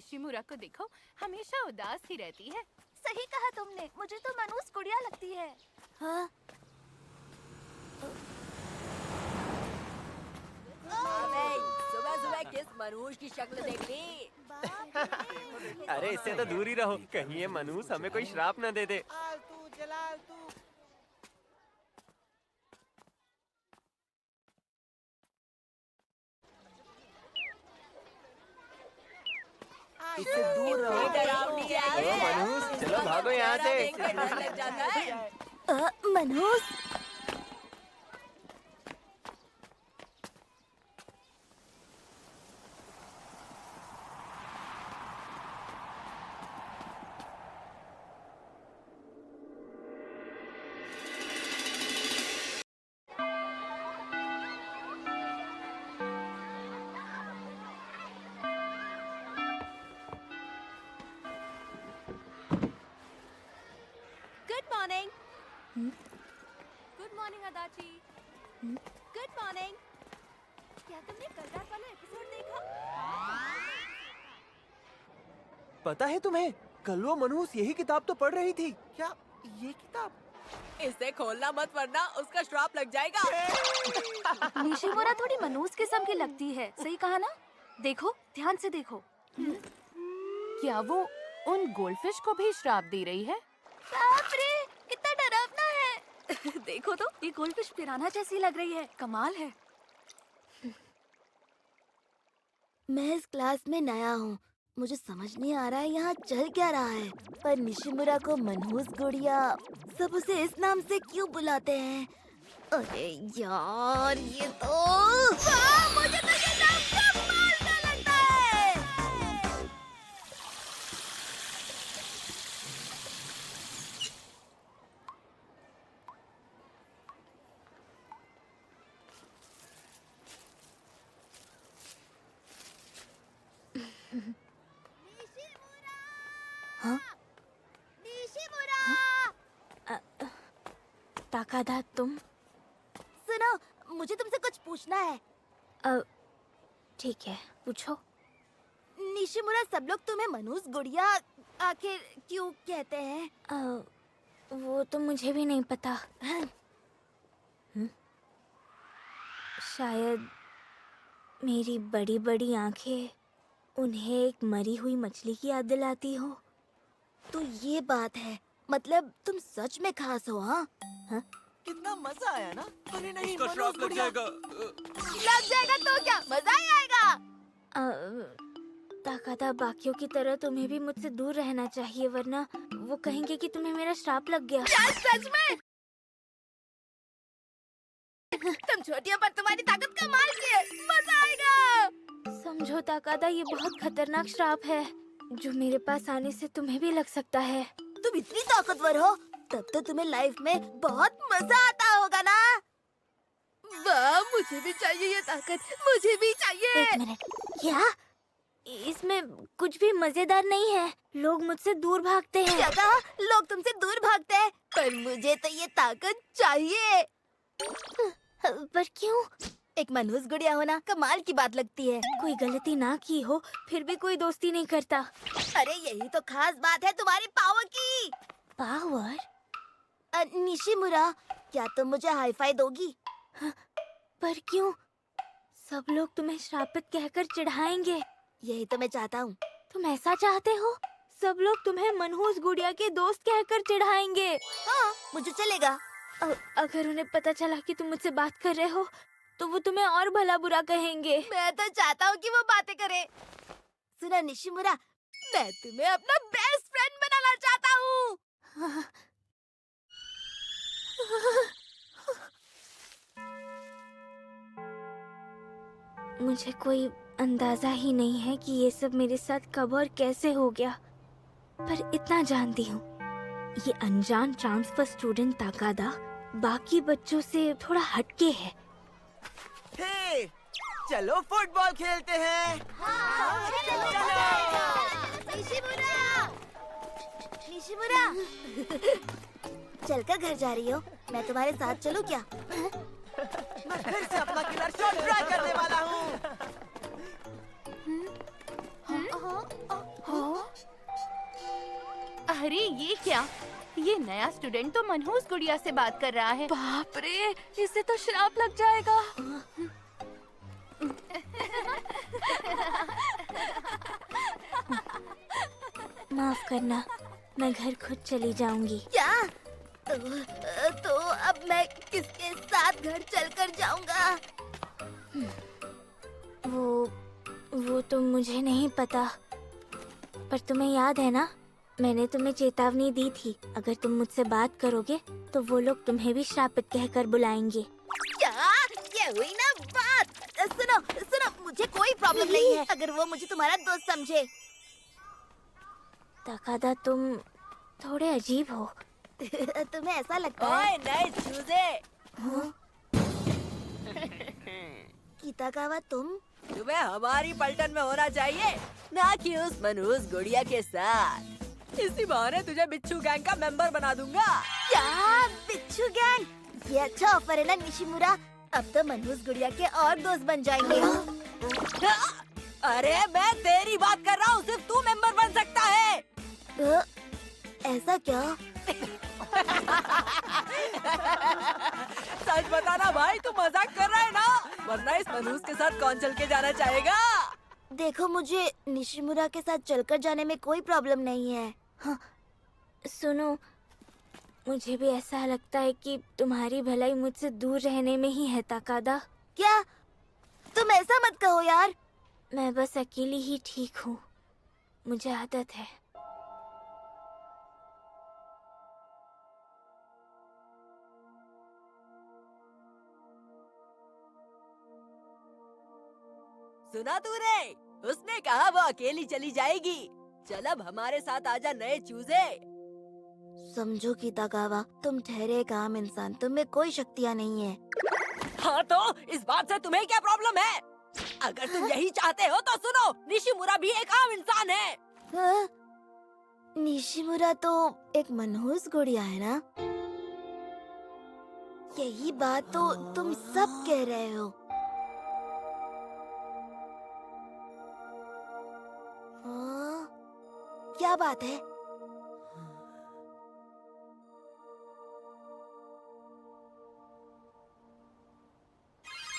Nishimura को देखो, हमेशा उदास ही रहती है। सही कहा तुमने, मुझे तो मनूस गुड़िया लगती है। हाँ? सुबह सुबह किस मनूस की शक्ल देख ली? अरे इससे तो दूर ही रहो, कहीं ये मनूस हमें कोई श्राप न दे दे। इससे दूर रहो। मनूस चलो भागो यहाँ से। डर लग जाता है। Manus, good morning. Good morning Adachi. Good morning. क्या तुमने कल रात वाला एपिसोड देखा? पता है तुम्हें, कल वो मनूस यही किताब तो पढ़ रही थी। क्या ये किताब? इसे खोलना मत वरना उसका श्राप लग जाएगा। निशिमुरा थोड़ी मनूस किस्म की लगती है। सही कहा ना? देखो, ध्यान से देखो। क्या वो उन गोल्डफिश को भी श्राप दे रही है? बाप रे, कितना डरावना है। देखो तो, ये गोल्डफिश पिराना जैसी लग रही है। कमाल है। मैं इस क्लास में नया हूँ, मुझे समझ नहीं आ रहा है यहाँ चल क्या रहा है। पर निशिमुरा को मनहूस गुड़िया, सब उसे इस नाम से क्यों बुलाते हैं? अरे यार, ये तो मुझे तो ये नाम कमाल का लगता है। हाँ? ताकादा, तुम? सुनो, मुझे तुमसे कुछ पूछना है। ठीक है, पूछो। निशिमुरा, सब लोग तुम्हें मनूस गुड़िया आखिर क्यों कहते हैं? वो तो मुझे भी नहीं पता। शायद मेरी बड़ी बड़ी आंखें उन्हें एक मरी हुई मछली की याद दिलाती हो। तो ये बात है, मतलब तुम सच में खास हो? हाँ? कितना मजा आया ना? अरे नहीं, उसका श्राप लग जाएगा। लग जाएगा तो क्या, मजा ही आएगा। ताकादा, बाकियों की तरह तुम्हें भी मुझसे दूर रहना चाहिए, वरना वो कहेंगे कि तुम्हें मेरा श्राप लग गया। क्या सच में? तुम छोटी हो पर तुम्हारी ताकत कमाल की है, मजा आएगा। समझो ताकादा, ये बहुत खतरनाक श्राप है जो मेरे पास आने से तुम्हें भी लग सकता है। तुम इतनी ताकतवर हो, तब तो तुम्हें लाइफ में बहुत मजा आता होगा ना? वाह, मुझे भी चाहिए ये ताकत, मुझे भी चाहिए। एक मिनट, क्या? इसमें कुछ भी मजेदार नहीं है। लोग मुझसे दूर भागते हैं। क्या कहा? लोग तुमसे दूर भागते हैं, पर मुझे तो ये ताकत चाहिए। पर क्यों? एक मनहूस गुड़िया होना कमाल की बात लगती है। कोई गलती ना की हो, फिर भी कोई दोस्ती नहीं करता। अरे यही तो खास बात है तुम्हारी पावर की। पावर? निशिमुरा, क्या तुम मुझे हाई फाई दोगी? पर क्यों? सब लोग तुम्हें श्रापित कहकर चिढ़ाएंगे। यही तो मैं चाहता हूँ। तुम ऐसा चाहते हो? सब लोग तुम्हें मनहूस गुड़िया के दोस्त कहकर चिढ़ाएंगे। हाँ, मुझे चलेगा। अगर उन्हें पता चला कि तुम मुझसे बात कर रहे हो, तो वो तुम्हें और भला बुरा कहेंगे। मैं तो चाहता हूँ कि वो बातें करे। सुना निशिमुरा, मैं तुम्हें अपना बेस्ट फ्रेंड बनाना चाहता हूँ। मुझे कोई अंदाजा ही नहीं है कि ये सब मेरे साथ कब और कैसे हो गया, पर इतना जानती हूँ, ये अनजान ट्रांसफर स्टूडेंट ताकादा बाकी बच्चों से थोड़ा हटके है। हे, चलो फुटबॉल खेलते हैं। निशिमुरा! निशिमुरा! चलकर घर जा रही हो? मैं तुम्हारे साथ चलूं क्या? मैं फिर से अपना किलर शॉट ट्राई करने वाला हूँ। अरे ये क्या? ये नया स्टूडेंट तो मनहूस गुड़िया से बात कर रहा है। बाप रे, इससे तो श्राप लग जाएगा। माफ करना, मैं घर खुद चली जाऊंगी। क्या? तो अब मैं किसके साथ घर चलकर जाऊंगा? वो तो मुझे नहीं पता, पर तुम्हें याद है ना, मैंने तुम्हें चेतावनी दी थी, अगर तुम मुझसे बात करोगे तो वो लोग तुम्हें भी श्रापित कहकर बुलाएंगे। क्या? ये हुई ना बात। सुनो सुनो, मुझे कोई प्रॉब्लम नहीं है अगर वो मुझे तुम्हारा दोस्त समझे। तकादा, तुम थोड़े अजीब हो। तुम्हें ऐसा लगता है? ओए नए चूजे, किताकावा, तुम्हें हमारी पलटन में होना चाहिए, ना कि उस मनहूस गुड़िया के साथ। इसी बहाने तुझे बिच्छू गैंग का मेंबर बना दूंगा। क्या? बिच्छू गैंग? ये अच्छा ऑफर है ना निशिमुरा। अब तो मनहूस गुड़िया के और दोस्त बन जाएंगे। अरे मैं तेरी बात कर रहा हूँ, सिर्फ तू मेंबर बन सकता है। ऐसा क्या? सच बताना भाई, तू मजाक कर रहा है ना? वरना इस मनहूस के साथ कौन चल के जाना चाहेगा? देखो, मुझे निशिमुरा के साथ चलकर जाने में कोई प्रॉब्लम नहीं है। हाँ, सुनो, मुझे भी ऐसा लगता है कि तुम्हारी भलाई मुझसे दूर रहने में ही है, ताकादा। क्या? तुम ऐसा मत कहो यार। मैं बस अकेली ही ठीक हूँ, मुझे आदत है। सुना तूने? उसने कहा वो अकेली चली जाएगी। चल अब हमारे साथ आजा नए चूजे। समझो किताकावा, तुम ठहरे एक आम इंसान, तुम में कोई शक्तियाँ नहीं है। हाँ तो इस बात से तुम्हें क्या प्रॉब्लम है? अगर तुम यही चाहते हो तो सुनो, निशिमुरा भी एक आम इंसान है। हाँ? निशिमुरा तो एक मनहूस गुड़िया है ना? यही बात तो तुम सब कह रहे हो। हाँ? क्या बात है?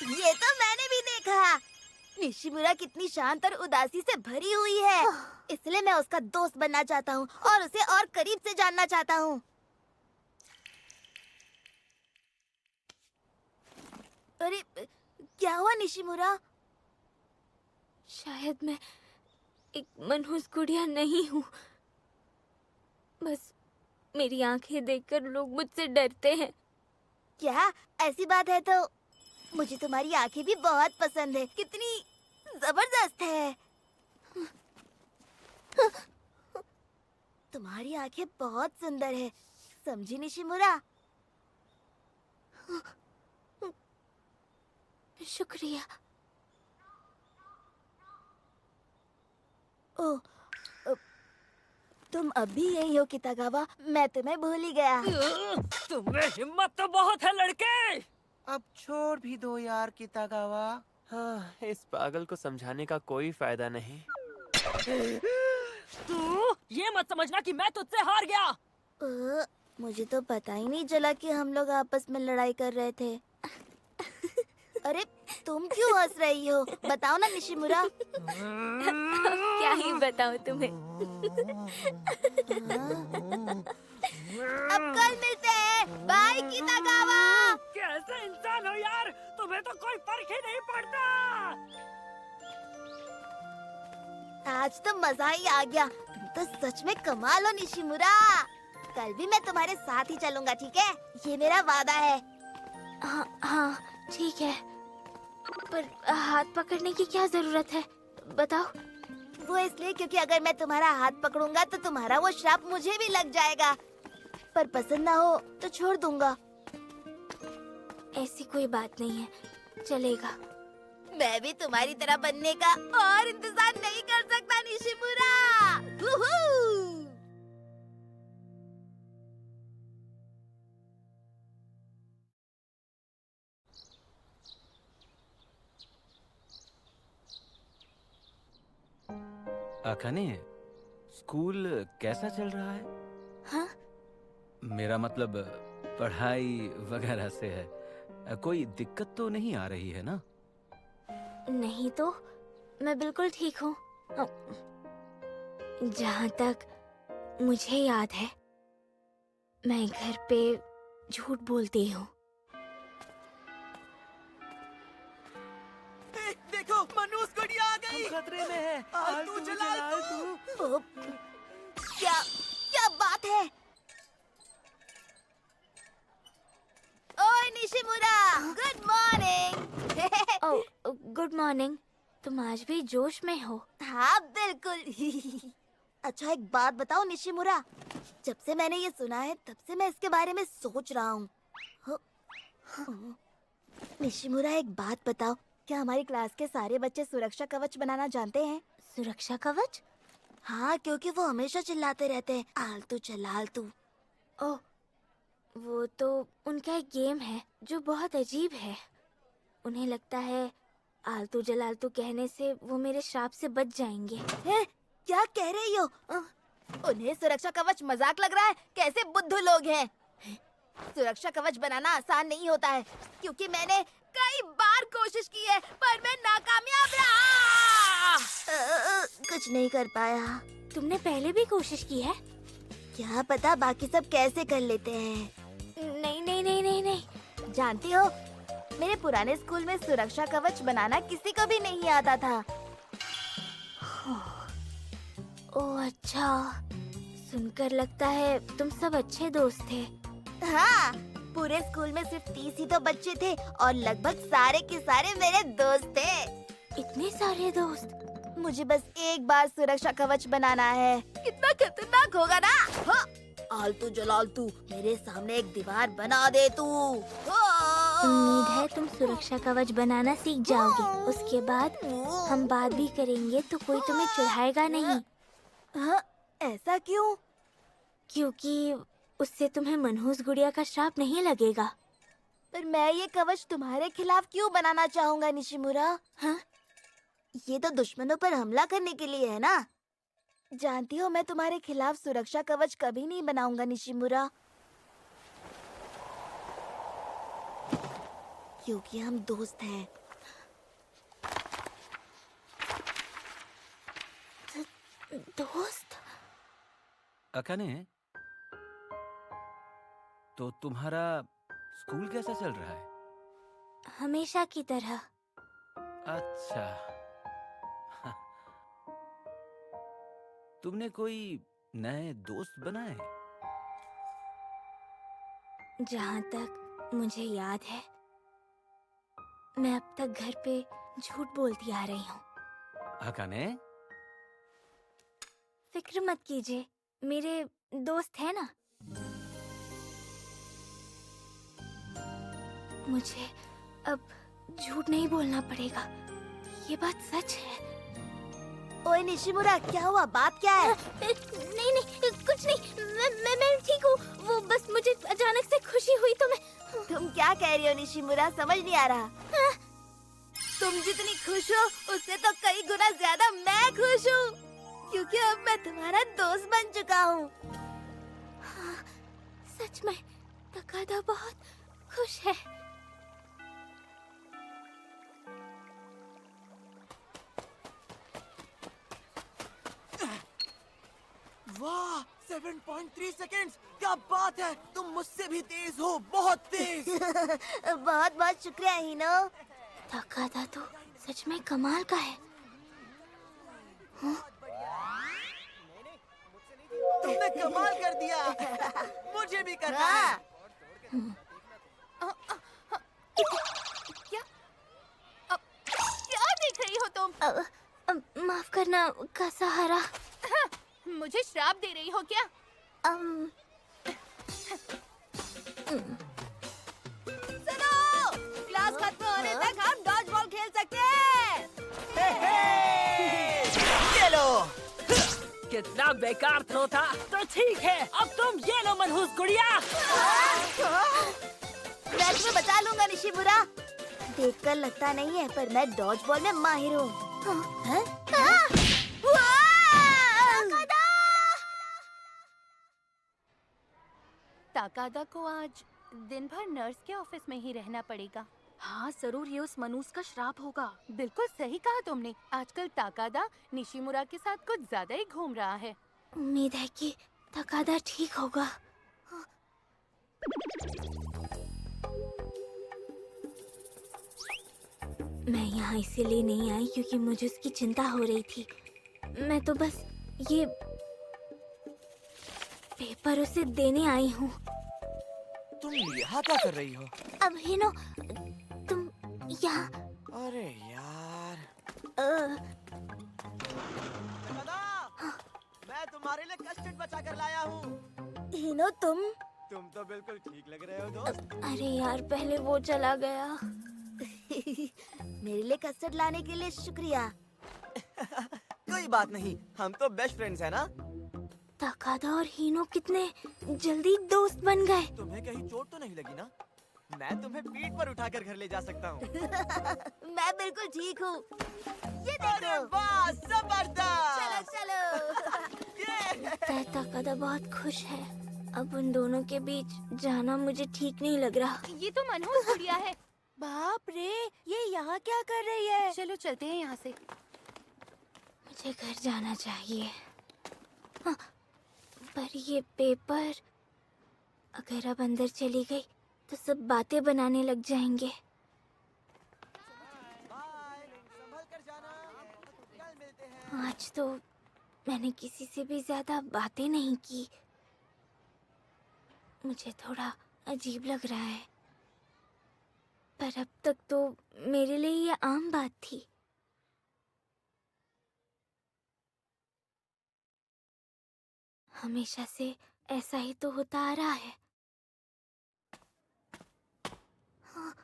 ये तो मैंने भी देखा। निशिमुरा कितनी शांत और उदासी से भरी हुई है, इसलिए मैं उसका दोस्त बनना चाहता हूँ और उसे और करीब से जानना चाहता हूँ। अरे क्या हुआ निशिमुरा? शायद मैं एक मनहूस गुड़िया नहीं हूँ, बस मेरी आंखें देखकर लोग मुझसे डरते हैं। क्या ऐसी बात है तो मुझे तुम्हारी आंखें भी बहुत पसंद है, कितनी जबरदस्त है। तुम्हारी आंखें बहुत सुंदर है, समझी निशिमुरा? शुक्रिया। ओह, तुम अब भी यही हो कितागावा? मैं तुम्हें भूल ही गया। तुम्हें हिम्मत तो बहुत है लड़के। अब छोड़ भी दो यार कितागावा। हाँ, इस पागल को समझाने का कोई फायदा नहीं। तू ये मत समझना कि मैं तुझसे हार गया। मुझे तो पता ही नहीं चला कि हम लोग आपस में लड़ाई कर रहे थे। अरे तुम क्यों हंस रही हो? बताओ ना निशिमुरा। क्या ही बताऊं तुम्हें। अब कल मिलते हैं। Bye Kitagawa. कैसे इंसान हो यार, तुम्हें तो कोई फर्क ही नहीं पड़ता। आज तो मजा ही आ गया। तुम तो सच में कमाल हो निशिमुरा। कल भी मैं तुम्हारे साथ ही चलूंगा, ठीक है? ये मेरा वादा है। हाँ ठीक है, पर हाथ पकड़ने की क्या जरूरत है, बताओ? वो इसलिए क्योंकि अगर मैं तुम्हारा हाथ पकड़ूंगा तो तुम्हारा वो श्राप मुझे भी लग जाएगा, पर पसंद ना हो तो छोड़ दूंगा। ऐसी कोई बात नहीं है, चलेगा। मैं भी तुम्हारी तरह बनने का और इंतजार नहीं कर सकता निशिमुरा। अकाने, स्कूल कैसा चल रहा है? हाँ? मेरा मतलब पढ़ाई वगैरह से है। कोई दिक्कत तो नहीं आ रही है ना? नहीं तो, मैं बिल्कुल ठीक हूँ। जहाँ तक मुझे याद है, मैं घर पे झूठ बोलती हूँ। देखो, मनोज गुड़िया आ गई। हम खतरे में है। आलतू चला तू। क्या क्या बात है? ओए निशिमुरा, गुड मॉर्निंग। ओह, गुड मॉर्निंग। तुम आज भी जोश में हो। हाँ बिल्कुल। अच्छा एक बात बताओ निशिमुरा, जब से मैंने ये सुना है तब से मैं इसके बारे में सोच रहा हूँ। निशिमुरा एक बात बताओ, क्या हमारी क्लास के सारे बच्चे सुरक्षा कवच बनाना जानते हैं? सुरक्षा कवच? हाँ, क्योंकि वो हमेशा चिल्लाते रहते हैं आलतू चला आलतू। ओह, वो तो उनका एक गेम है जो बहुत अजीब है। उन्हें लगता है आलतू जलालतू कहने से वो मेरे श्राप से बच जाएंगे। हैं? क्या कह रही हो? उन्हें सुरक्षा कवच मजाक लग रहा है? कैसे बुद्धू लोग हैं। सुरक्षा कवच बनाना आसान नहीं होता है, क्योंकि मैंने कई बार कोशिश की है पर मैं नाकामयाब रहा। कुछ नहीं कर पाया। तुमने पहले भी कोशिश की है? क्या पता बाकी सब कैसे कर लेते हैं। नहीं नहीं नहीं नहीं नहीं। जानती हो, मेरे पुराने स्कूल में सुरक्षा कवच बनाना किसी को भी नहीं आता था। ओह अच्छा, सुनकर लगता है तुम सब अच्छे दोस्त थे। हाँ, पूरे स्कूल में सिर्फ 30 ही तो बच्चे थे और लगभग सारे के सारे मेरे दोस्त थे। इतने सारे दोस्त? मुझे बस एक बार सुरक्षा कवच बनाना है। कितना खतरनाक होगा ना? हाँ। आलतू जलालतू, मेरे सामने एक दीवार बना दे तू। उम्मीद है तुम सुरक्षा कवच बनाना सीख जाओगे। उसके बाद हम बात भी करेंगे तो कोई तुम्हें चिढ़ाएगा नहीं। हाँ, ऐसा क्यों? क्योंकि उससे तुम्हें मनहूस गुड़िया का श्राप नहीं लगेगा। पर मैं ये कवच तुम्हारे खिलाफ क्यों बनाना चाहूँगा निशिमुरा? हाँ? ये तो दुश्मनों पर हमला करने के लिए है ना? जानती हो, मैं तुम्हारे खिलाफ सुरक्षा कवच कभी नहीं बनाऊंगा निशिमुरा, क्योंकि हम दोस्त हैं। दोस्त? अकाने, तो तुम्हारा स्कूल कैसा चल रहा है? हमेशा की तरह। अच्छा। तुमने कोई नए दोस्त बनाए? जहाँ तक मुझे याद है, मैं अब तक घर पे झूठ बोलती आ रही हूँ। अकाने, फिक्र मत कीजिए, मेरे दोस्त है ना। मुझे अब झूठ नहीं बोलना पड़ेगा, ये बात सच है। ओए निशिमुरा, क्या हुआ? बात क्या है? नहीं नहीं, कुछ नहीं, मैं ठीक हूँ। वो बस मुझे अचानक से खुशी हुई तो मैं। तुम क्या कह रही हो निशिमुरा? समझ नहीं आ रहा। तुम जितनी खुश हो उससे तो कई गुना ज्यादा मैं खुश हूँ, क्योंकि अब मैं तुम्हारा दोस्त बन चुका हूँ। हाँ, सच में तकादा बहुत खुश है। वाह, 7.3 सेकंड्स, क्या बात है। तुम मुझसे भी तेज हो, बहुत तेज। बहुत बहुत शुक्रिया हीनो। तकादा तो सच में कमाल का है। तुमने कमाल कर दिया। मुझे भी करना है। क्या देख रही हो तुम? माफ करना का सहारा। मुझे श्राप दे रही हो क्या? सुनो, क्लास खत्म होने तक हम डॉज बॉल खेल सकते हैं। चलो। कितना बेकार थ्रो था। तो ठीक है, अब तुम ये लो मनहूस गुड़िया। मैं तुम्हें बचा लूंगा निशिमुरा। देखकर लगता नहीं है, पर मैं डॉज बॉल में माहिर हूँ। ताकादा को आज दिन भर नर्स के ऑफिस में ही रहना पड़ेगा। हाँ जरूर, ये उस मनूस का श्राप होगा। बिल्कुल सही कहा तुमने। आजकल ताकादा निशिमुरा के साथ कुछ ज्यादा ही घूम रहा है। उम्मीद है कि तकादा ठीक होगा। मैं यहाँ इसीलिए नहीं आई क्योंकि मुझे उसकी चिंता हो रही थी। मैं तो बस ये पेपर उसे देने आई हूँ। तुम यहाँ क्या कर रही हो? अब हिनो, तुम यहाँ अरे यार, मैं तुम्हारे लिए कस्टर्ड बचा कर लाया हूँ। हिनो तुम तो बिल्कुल ठीक लग रहे हो दोस्त। अरे यार, पहले वो चला गया। मेरे लिए कस्टर्ड लाने के लिए शुक्रिया। कोई बात नहीं, हम तो बेस्ट फ्रेंड्स हैं ना। तकादा और हिनो कितने जल्दी दोस्त बन गए। तुम्हें कहीं चोट तो नहीं लगी ना? मैं तुम्हें पीठ पर उठाकर घर ले जा सकता हूँ। मैं बिल्कुल ठीक हूँ। ये देखो। वाह, जबरदस्त! चलो। तकादा बहुत खुश है। अब उन दोनों के बीच जाना मुझे ठीक नहीं लग रहा। ये तो मनहूस गुड़िया है। बाप रे, ये यहाँ क्या कर रही है? चलो चलते हैं यहाँ से। मुझे घर जाना चाहिए। हाँ, पर ये पेपर, अगर अब अंदर चली गई तो सब बातें बनाने लग जाएंगे। संभल कर जाना, कल मिलते हैं। आज तो मैंने किसी से भी ज्यादा बातें नहीं की। मुझे थोड़ा अजीब लग रहा है, पर अब तक तो मेरे लिए ये आम बात थी। हमेशा से ऐसा ही तो होता आ रहा है। हाँ।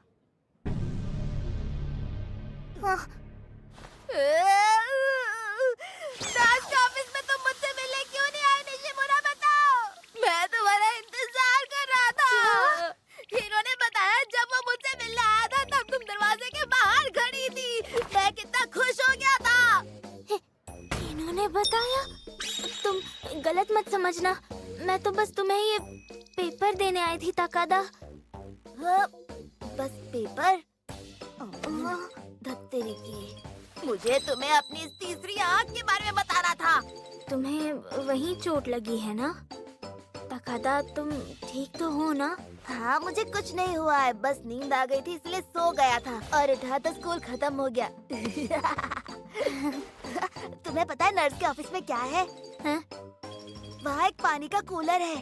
हाँ। डांस के ऑफिस में तुम मुझसे मिलने क्यों नहीं आए निशिमुरा, बताओ। मैं तुम्हारा इंतजार कर रहा था। हीरो ने बताया जब वो मुझसे मिलने आया था तब तुम दरवाजे के बाहर खड़ी थी। मैं कितना खुश हो गया था। इन्होंने बताया? तुम गलत मत समझना, मैं तो बस तुम्हें ये पेपर देने आई थी तकादा। हाँ, बस पेपर? धत्तेरी की। मुझे तुम्हें अपनी इस तीसरी आंख के बारे में बताना था। तुम्हें वहीं चोट लगी है ना? तकादा, तुम ठीक तो हो ना? हाँ, मुझे कुछ नहीं हुआ है, बस नींद आ गई थी इसलिए सो गया था और उठा तो स्कूल खत्म हो गया। तुम्हें पता है नर्स के ऑफिस में क्या है? हाँ? वहाँ एक पानी का कूलर है।